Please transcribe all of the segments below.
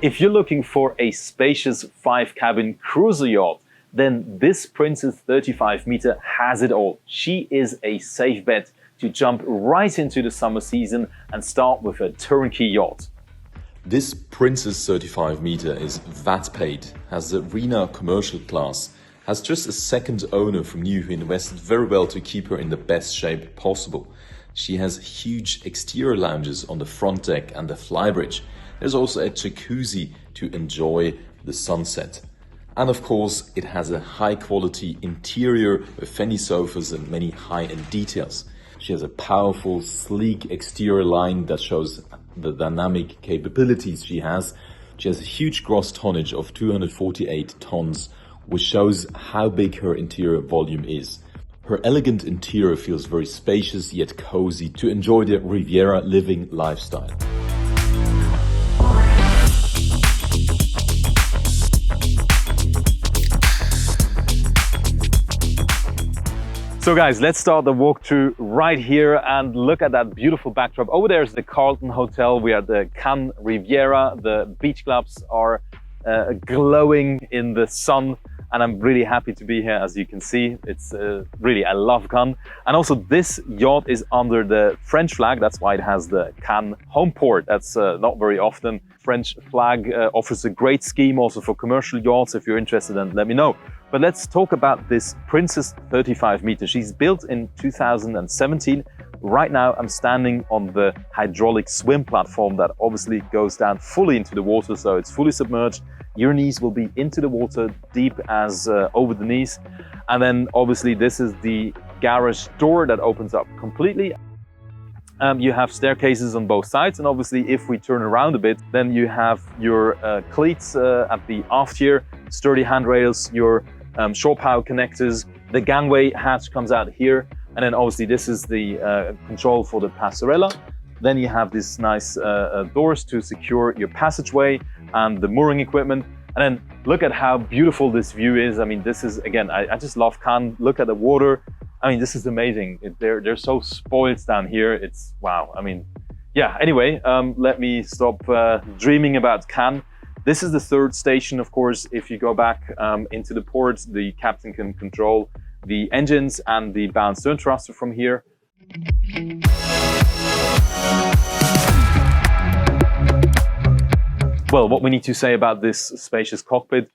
If you're looking for a spacious 5-cabin cruiser yacht, then this Princess 35 meter has it all. She is a safe bet to jump right into the summer season and start with a turnkey yacht. This Princess 35 meter is VAT paid, has the RINA Commercial Class, has just a second owner from new who invested very well to keep her in the best shape possible. She has huge exterior lounges on the front deck and the Flybridge. There's also a jacuzzi to enjoy the sunset. And of course, it has a high quality interior with Fendi sofas and many high-end details. She has a powerful, sleek exterior line that shows the dynamic capabilities she has. She has a huge gross tonnage of 248 tons, which shows how big her interior volume is. Her elegant interior feels very spacious yet cozy to enjoy the Riviera living lifestyle. So guys, let's start the walkthrough right here and look at that beautiful backdrop. Over there is the Carlton Hotel. We are at the Cannes Riviera. The beach clubs are glowing in the sun, and I'm really happy to be here. As you can see, it's really, I love Cannes. And also this yacht is under the French flag. That's why it has the Cannes home port. That's not very often. French flag offers a great scheme also for commercial yachts. If you're interested, then let me know. But let's talk about this Princess 35 meter. She's built in 2017. Right now, I'm standing on the hydraulic swim platform that obviously goes down fully into the water, so it's fully submerged. Your knees will be into the water, deep as over the knees. And then obviously this is the garage door that opens up completely. You have staircases on both sides, and obviously if we turn around a bit, then you have your cleats at the aft here, sturdy handrails, your shore power connectors. The gangway hatch comes out here, and then obviously this is the control for the passerella. Then you have these nice doors to secure your passageway and the mooring equipment. And then look at how beautiful this view is. I mean, this is, again, I just love Cannes. Look at the water. I mean, this is amazing. They're so spoiled down here. It's wow. I mean, yeah, anyway, let me stop dreaming about Cannes. This is the third station, of course. If you go back into the port, the captain can control the engines and the bow and stern thruster from here. Well, what we need to say about this spacious cockpit,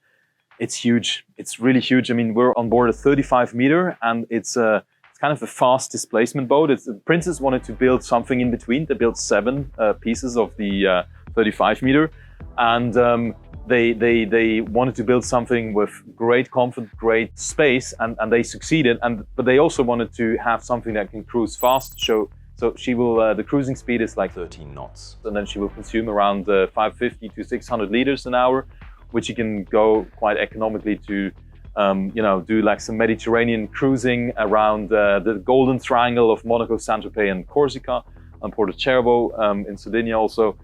it's huge. It's really huge. I mean, we're on board a 35 meter, and it's kind of a fast displacement boat. Princess wanted to build something in between. They built 7 pieces of the 35 meter. And they wanted to build something with great comfort, great space, and they succeeded. But they also wanted to have something that can cruise fast. So she will, the cruising speed is like 13 knots. And then she will consume around 550 to 600 liters an hour, which you can go quite economically to, do like some Mediterranean cruising around the Golden Triangle of Monaco, Saint-Tropez and Corsica, and Porto Cervo in Sardinia also.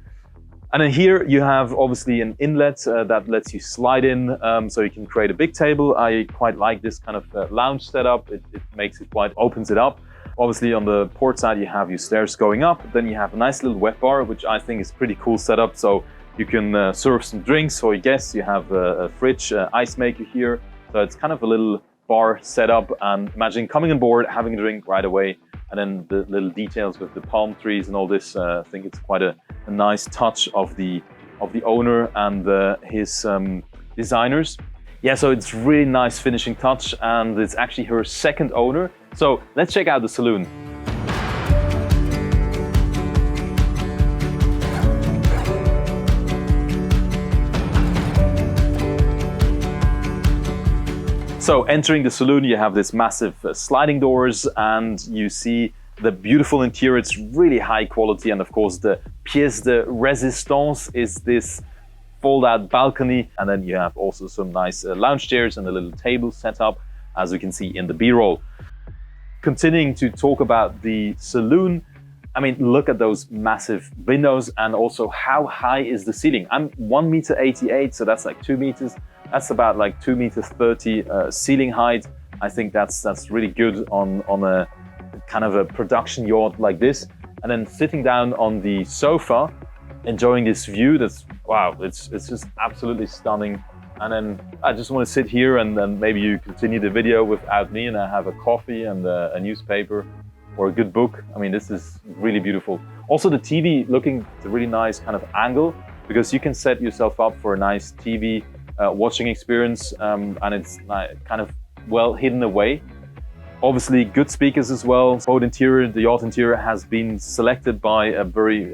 And then here you have obviously an inlet that lets you slide in, so you can create a big table. I quite like this kind of lounge setup. It makes it quite, opens it up. Obviously on the port side you have your stairs going up. Then you have a nice little wet bar, which I think is pretty cool setup. So you can serve some drinks for your guests. You have a fridge, ice maker here. So it's kind of a little bar setup. And imagine coming on board, having a drink right away. And then the little details with the palm trees and all this, I think it's quite a nice touch of the owner and his designers. Yeah, so it's really nice finishing touch, and it's actually her second owner. So let's check out the saloon. So entering the saloon, you have this massive sliding doors, and you see the beautiful interior. It's really high quality, and of course the pièce de résistance is this fold-out balcony, and then you have also some nice lounge chairs and a little table set up, as we can see in the B-roll. Continuing to talk about the saloon, I mean, look at those massive windows, and also how high is the ceiling. I'm 1.88 meters, so that's like 2 meters. That's about like 2.30 meters ceiling height. I think that's really good on a kind of a production yacht like this. And then sitting down on the sofa, enjoying this view that's wow, it's just absolutely stunning. And then I just want to sit here and then maybe you continue the video without me and I have a coffee and a newspaper or a good book. I mean, this is really beautiful. Also the TV looking at a really nice kind of angle because you can set yourself up for a nice TV watching experience and it's kind of well hidden away. Obviously good speakers as well. Boat interior, the yacht interior has been selected by a very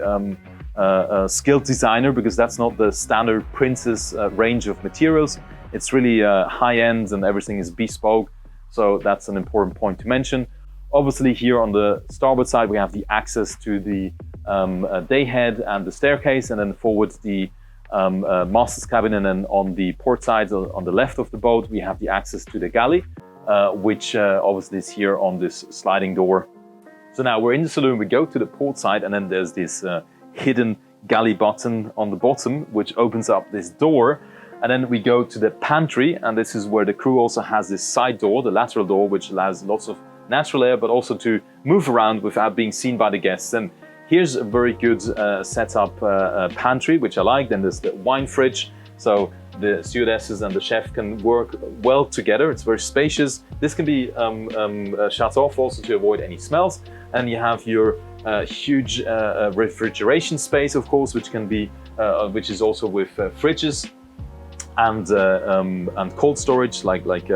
skilled designer because that's not the standard Princess range of materials. It's really high end and everything is bespoke. So that's an important point to mention. Obviously here on the starboard side we have the access to the day head and the staircase, and then forward the master's cabin, and then on the port side on the left of the boat we have the access to the galley, which obviously is here on this sliding door. So now we're in the saloon, we go to the port side and then there's this hidden galley button on the bottom which opens up this door, and then we go to the pantry, and this is where the crew also has this side door, the lateral door, which allows lots of natural air but also to move around without being seen by the guests. And here's a very good setup pantry which I like. Then there's the wine fridge, so the stewardesses and the chef can work well together. It's very spacious. This can be shut off also to avoid any smells. And you have your huge refrigeration space, of course, which can be which is also with fridges and cold storage like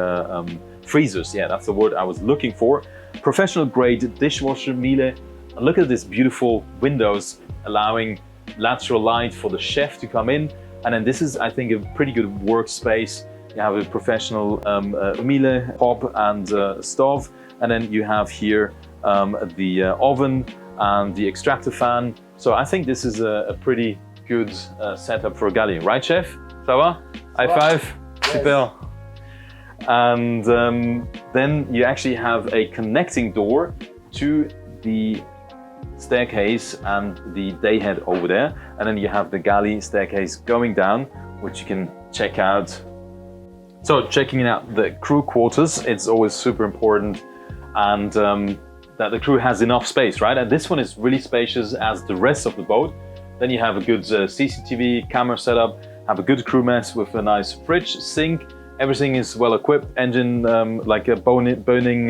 freezers. Yeah, that's the word I was looking for. Professional grade dishwasher Miele. And look at this beautiful windows allowing lateral light for the chef to come in. And then this is, I think, a pretty good workspace. You have a professional Miele hob and stove, and then you have here the oven and the extractor fan. So I think this is a pretty good setup for a galley, right, chef? Ça va? High five. Yes. Super. And then you actually have a connecting door to the staircase and the day head over there, and then you have the galley staircase going down, which you can check out. So checking out the crew quarters, it's always super important, and that the crew has enough space, right? And this one is really spacious as the rest of the boat. Then you have a good CCTV camera setup, have a good crew mess with a nice fridge, sink. Everything is well equipped, engine like a boning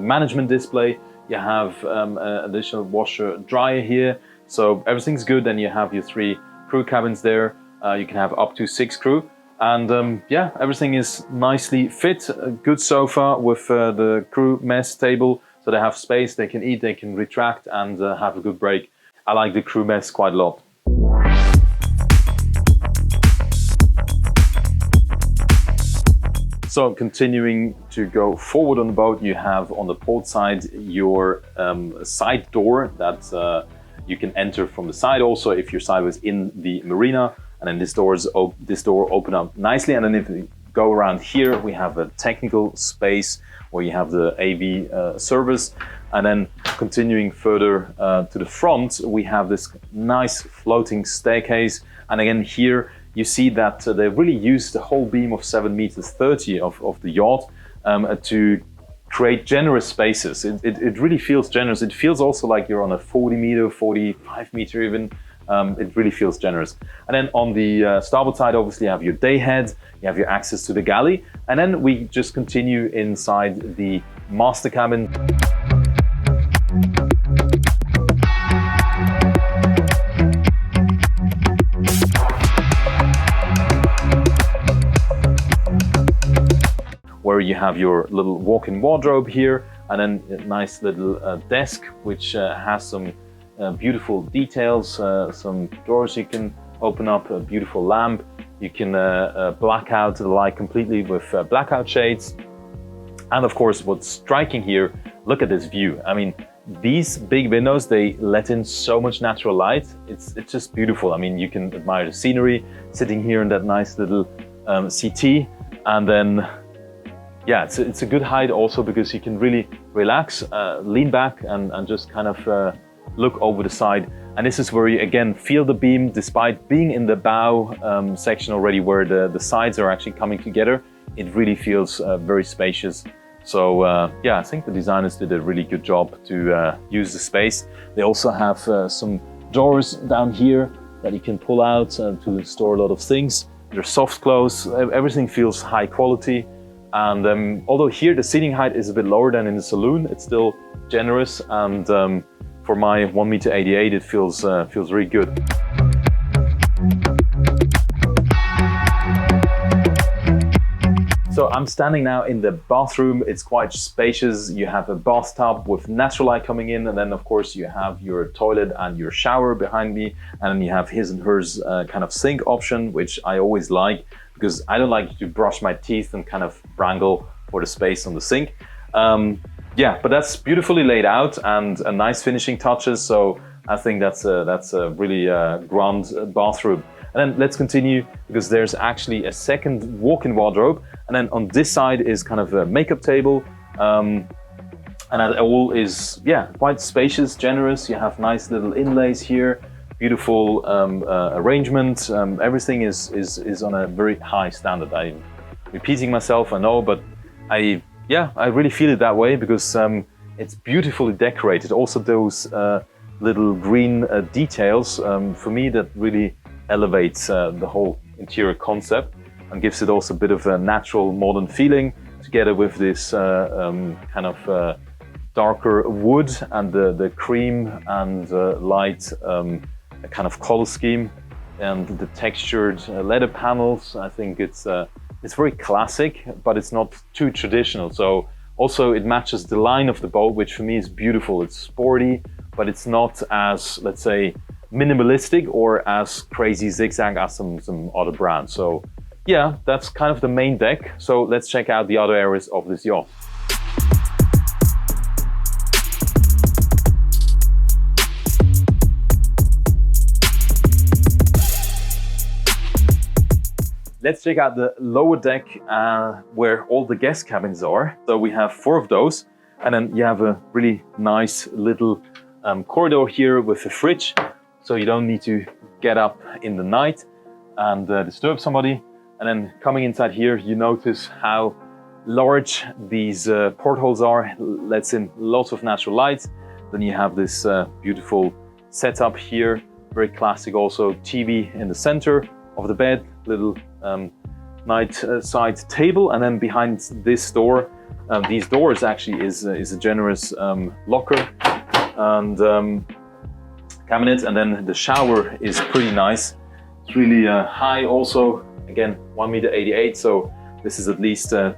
management display. You have additional washer dryer here, so everything's good. Then you have your 3 crew cabins there. You can have up to 6 crew, and yeah, everything is nicely fit. A good sofa with the crew mess table, so they have space, they can eat, they can retract and have a good break. I like the crew mess quite a lot. So continuing to go forward on the boat, you have on the port side your side door that you can enter from the side also if you're sideways in the marina. And then this door open up nicely. And then if we go around here, we have a technical space where you have the AV service. And then continuing further to the front, we have this nice floating staircase. And again here, you see that they really used the whole beam of 7.30 meters of the yacht to create generous spaces. It really feels generous. It feels also like you're on a 40 meter, 45 meter even. It really feels generous. And then on the starboard side, obviously you have your day head, you have your access to the galley. And then we just continue inside the master cabin. Where you have your little walk-in wardrobe here, and then a nice little desk which has some beautiful details, some drawers you can open up, a beautiful lamp. You can black out the light completely with blackout shades. And of course, what's striking here, look at this view. I mean, these big windows, they let in so much natural light. It's just beautiful. I mean, you can admire the scenery sitting here in that nice little CT, and then yeah, it's a good height also because you can really relax, lean back and just kind of look over the side. And this is where you again feel the beam despite being in the bow section already where the sides are actually coming together. It really feels very spacious. So yeah, I think the designers did a really good job to use the space. They also have some drawers down here. that you can pull out to store a lot of things. There's soft close, everything feels high quality. And although here the seating height is a bit lower than in the saloon, it's still generous. And for my 1.88 m, it feels really good. So I'm standing now in the bathroom. It's quite spacious. You have a bathtub with natural light coming in, and then of course you have your toilet and your shower behind me, and then you have his and hers kind of sink option, which I always like because I don't like to brush my teeth and kind of wrangle for the space on the sink. Yeah, but that's beautifully laid out and a nice finishing touches. So I think that's a really grand bathroom. And then let's continue because there's actually a second walk-in wardrobe. And then on this side is kind of a makeup table. And that all is, yeah, quite spacious, generous. You have nice little inlays here, beautiful arrangement. Everything is on a very high standard. I'm repeating myself, I know, but I really feel it that way because it's beautifully decorated. Also those little green details, for me, that really elevates the whole interior concept and gives it also a bit of a natural modern feeling, together with this kind of darker wood and the cream and light kind of color scheme, and the textured leather panels. I think it's very classic, but it's not too traditional. So also it matches the line of the boat, which for me is beautiful. It's sporty, but it's not as, let's say, minimalistic or as crazy zigzag as some other brands. So yeah, that's kind of the main deck. So let's check out the other areas of this yacht. Let's check out the lower deck where all the guest cabins are. So we have 4 of those, and then you have a really nice little corridor here with a fridge. So you don't need to get up in the night and disturb somebody. And then coming inside here, you notice how large these portholes are, lets in lots of natural light. Then you have this beautiful setup here, very classic also, TV in the center of the bed, little night side table. And then behind this door, these doors actually is a generous locker and cabinet, and then the shower is pretty nice. It's really high also, again 1.88 m, so this is at least over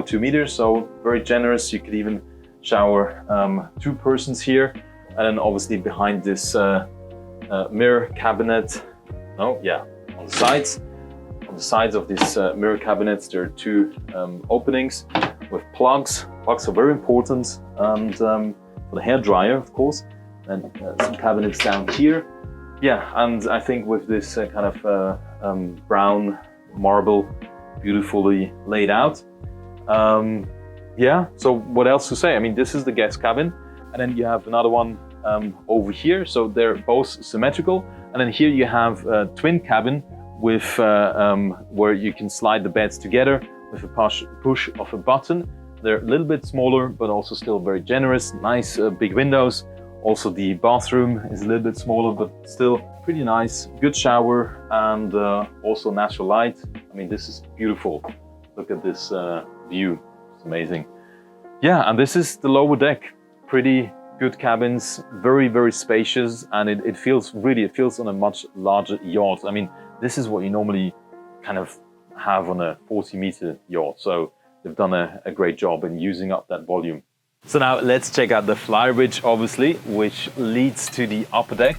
2 meters, so very generous. You could even shower 2 persons here. And then obviously behind this mirror cabinet, on the sides of this mirror cabinets, there are 2 openings with plugs. Plugs are very important, and for the hair dryer, of course. And some cabinets down here. Yeah, and I think with this kind of brown marble, beautifully laid out. Yeah, so what else to say? I mean, this is the guest cabin, and then you have another one over here. So they're both symmetrical. And then here you have a twin cabin with where you can slide the beds together with a push of a button. They're a little bit smaller, but also still very generous. Nice big windows. Also the bathroom is a little bit smaller, but still pretty nice. Good shower and also natural light. I mean, this is beautiful. Look at this view, it's amazing. Yeah, and this is the lower deck. Pretty good cabins, very, very spacious, and it feels on a much larger yacht. I mean, this is what you normally kind of have on a 40-meter yacht. So they've done a great job in using up that volume. So now let's check out the Flybridge, obviously, which leads to the upper deck.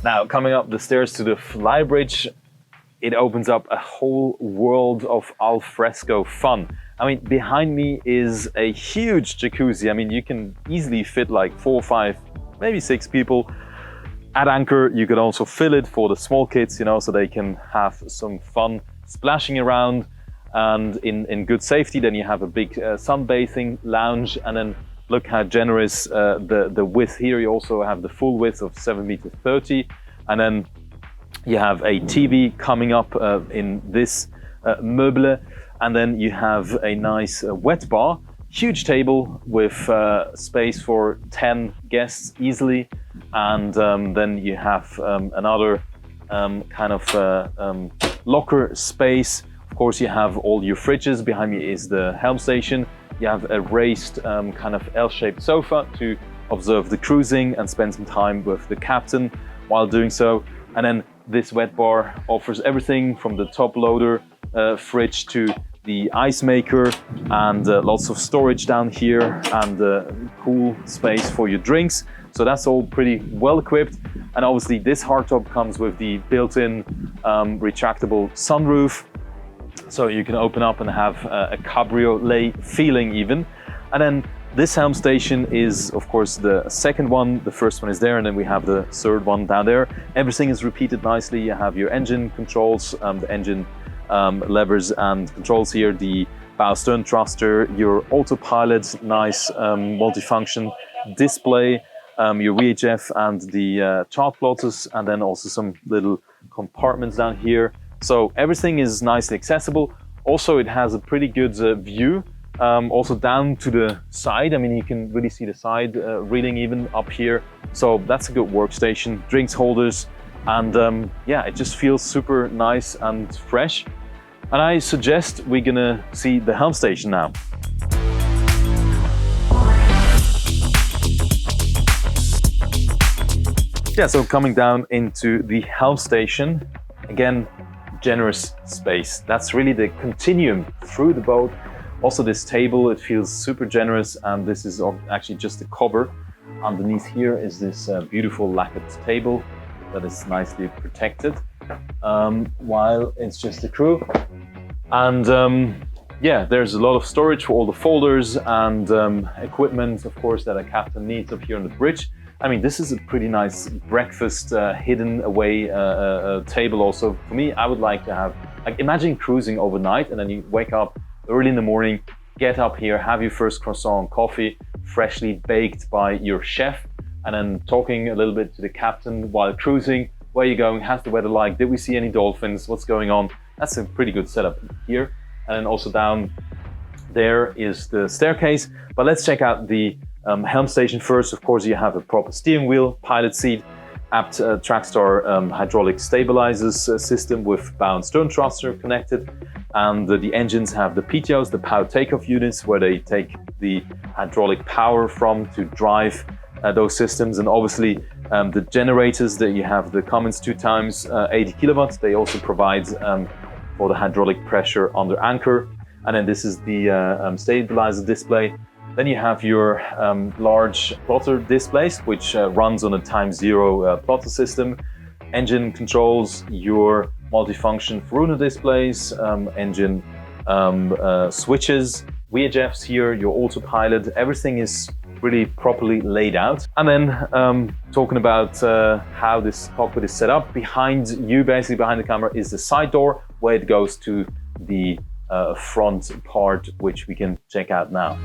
Now, coming up the stairs to the Flybridge, it opens up a whole world of al fresco fun. I mean, behind me is a huge jacuzzi. I mean, you can easily fit like 4, 5, maybe 6 people. At anchor, you could also fill it for the small kids, you know, so they can have some fun splashing around and in good safety. Then you have a big sunbathing lounge, and then look how generous the width here. You also have the full width of 7.30 meters, and then You have a TV coming up in this meuble, and then you have a nice wet bar, huge table with space for 10 guests easily, and then you have another kind of locker space. Of course, you have all your fridges. Behind me is the helm station. You have a raised kind of L-shaped sofa to observe the cruising and spend some time with the captain while doing so. And then this wet bar offers everything from the top loader fridge to the ice maker, and lots of storage down here, and cool space for your drinks. So that's all pretty well equipped. And obviously this hardtop comes with the built-in retractable sunroof. So you can open up and have a cabriolet feeling even. And then this helm station is, of course, the second one. The first one is there, and then we have the third one down there. Everything is repeated nicely. You have your engine controls, the engine levers and controls here, the bow stern thruster, your autopilot, nice multifunction display, your VHF and the chart plotters, and then also some little compartments down here. So everything is nicely accessible. Also, it has a pretty good view. Also down to the side. I mean, you can really see the side reading even up here. So that's a good workstation, drinks holders, and yeah, it just feels super nice and fresh. And I suggest we're gonna see the helm station now. Yeah, so coming down into the helm station, again, generous space. That's really the continuum through the boat. Also this table, it feels super generous, and this is actually just a cover. Underneath here is this beautiful lacquered table that is nicely protected, while it's just the crew. And yeah, there's a lot of storage for all the folders and equipment, of course, that a captain needs up here on the bridge. I mean, this is a pretty nice breakfast hidden away table also. For me, I would like to have, like, imagine cruising overnight and then you wake up early in the morning, get up here, have your first croissant coffee, freshly baked by your chef, and then talking a little bit to the captain while cruising. Where are you going? How's the weather like? Did we see any dolphins? What's going on? That's a pretty good setup here. And then also down there is the staircase. But let's check out the helm station first. Of course, you have a proper steering wheel, pilot seat, Aft Trackstar hydraulic stabilizers system with bow and stern thruster connected, and the engines have the PTOs, the power takeoff units, where they take the hydraulic power from to drive those systems. And obviously the generators that you have, the Cummins 2x 80 kilowatts, they also provide for the hydraulic pressure under anchor. And then this is the stabilizer display. Then you have your large plotter displays, which runs on a ×0 plotter system. Engine controls, your multifunction Veruna displays, engine switches, VHFs here, your autopilot. Everything is really properly laid out. And then talking about how this cockpit is set up, behind you, basically behind the camera, is the side door where it goes to the front part, which we can check out now.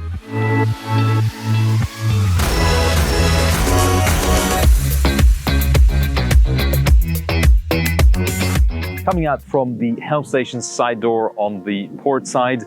Coming out from the helm station side door on the port side,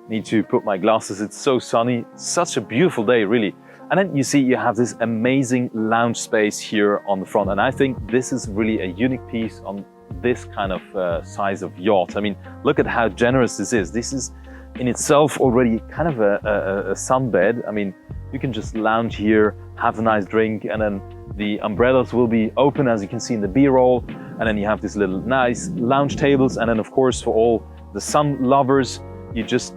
need to put my glasses, it's so sunny, such a beautiful day really. And then you see you have this amazing lounge space here on the front, and I think this is really a unique piece on this kind of size of yacht. I mean, look at how generous this is. This is in itself already kind of a sunbed. I mean, you can just lounge here, have a nice drink, and then the umbrellas will be open, as you can see in the B-roll. And then you have these little nice lounge tables. And then of course, for all the sun lovers, you just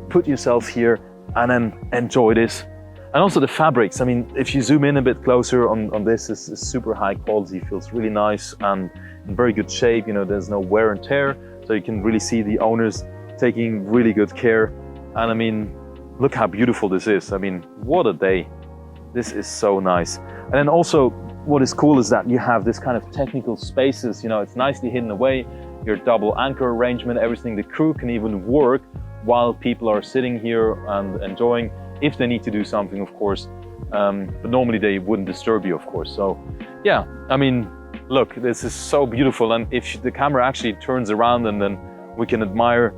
put yourself here and then enjoy this. And also the fabrics. I mean, if you zoom in a bit closer on this, is super high quality, feels really nice and in very good shape. You know, there's no wear and tear. So you can really see the owners taking really good care. And I mean, look how beautiful this is. I mean, what a day. This is so nice. And then also what is cool is that you have this kind of technical spaces, you know, it's nicely hidden away, your double anchor arrangement, everything. The crew can even work while people are sitting here and enjoying, if they need to do something, of course. But normally they wouldn't disturb you, of course. So yeah, I mean, Look, this is so beautiful, and if the camera actually turns around, and then we can admire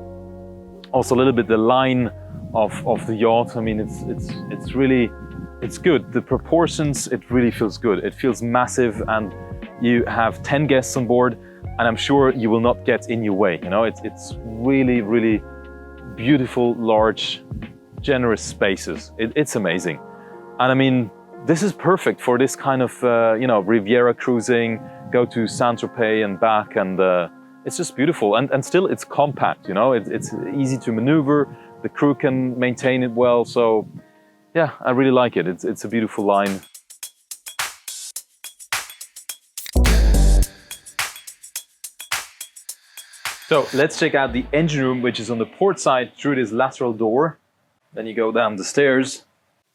also a little bit the line of the yacht. I mean, it's really, it's good. The proportions, it really feels good. It feels massive, and you have 10 guests on board, and I'm sure you will not get in your way. You know, it's really, really beautiful, large, generous spaces. It's amazing. And I mean, this is perfect for this kind of, you know, Riviera cruising, go to Saint-Tropez and back, and it's just beautiful. And still it's compact, you know, it's easy to maneuver, the crew can maintain it well. So yeah, I really like it. It's a beautiful line. So let's check out the engine room, which is on the port side through this lateral door. Then you go down the stairs.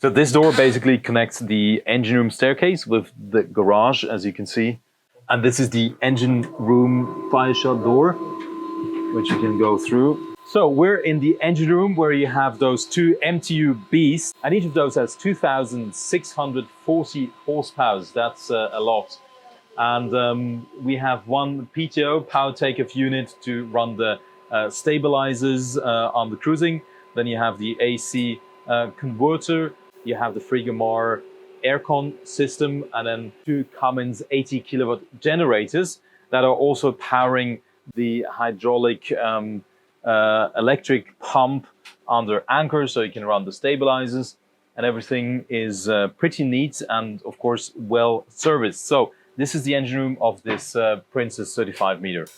So this door basically connects the engine room staircase with the garage, as you can see. And this is the engine room fire shut door, which you can go through. So we're in the engine room where you have those two MTU beasts, and each of those has 2,640 horsepower. That's a lot. And we have one PTO, power takeoff unit, to run the stabilizers on the cruising. Then you have the AC converter, you have the Frigomar aircon system, and then two Cummins 80 kilowatt generators that are also powering the hydraulic electric pump under anchor, so you can run the stabilizers, and everything is pretty neat and of course well serviced. So this is the engine room of this Princess 35 meter.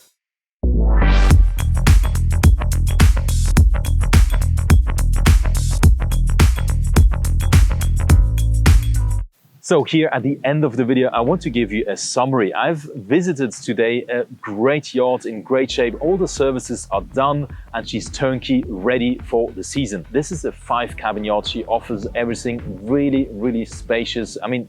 So here at the end of the video, I want to give you a summary. I've visited today a great yacht in great shape. All the services are done and she's turnkey ready for the season. This is a 5-cabin yacht. She offers everything really, really spacious. I mean,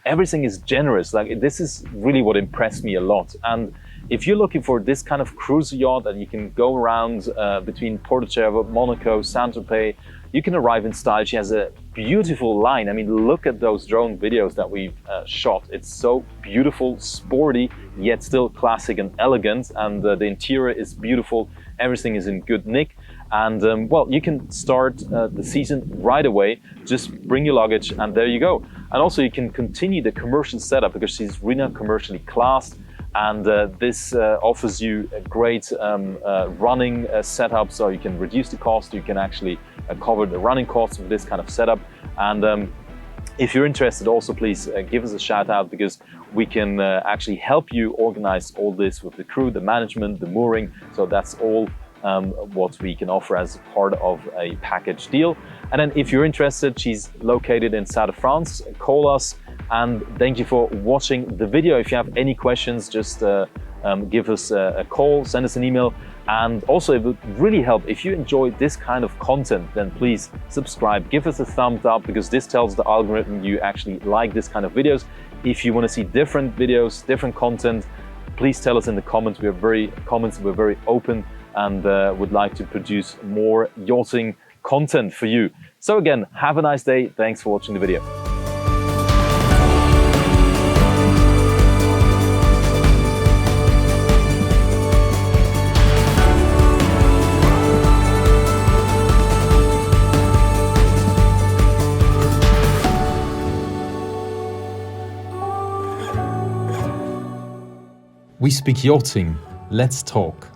everything is generous. Like, this is really what impressed me a lot. And if you're looking for this kind of cruise yacht that you can go around between Porto Cervo, Monaco, Saint-Tropez, you can arrive in style. She has a beautiful line. I mean, look at those drone videos that we've shot. It's so beautiful, sporty, yet still classic and elegant. And the interior is beautiful. Everything is in good nick. And well, you can start the season right away. Just bring your luggage and there you go. And also you can continue the commercial setup because she's RINA Commercially Classed. And this offers you a great running setup, so you can reduce the cost. You can actually cover the running costs of this kind of setup. And if you're interested, also please give us a shout out, because we can actually help you organize all this with the crew, the management, the mooring. So that's all what we can offer as part of a package deal. And then if you're interested, she's located in south of France. Call us. And thank you for watching the video. If you have any questions, just give us a call, send us an email. And also, it would really help if you enjoy this kind of content, then please subscribe, give us a thumbs up, because this tells the algorithm you actually like this kind of videos. If you want to see different videos, different content, please tell us in the comments. We're very open and would like to produce more yachting content for you. So again, have a nice day. Thanks for watching the video. We speak yachting. Let's talk.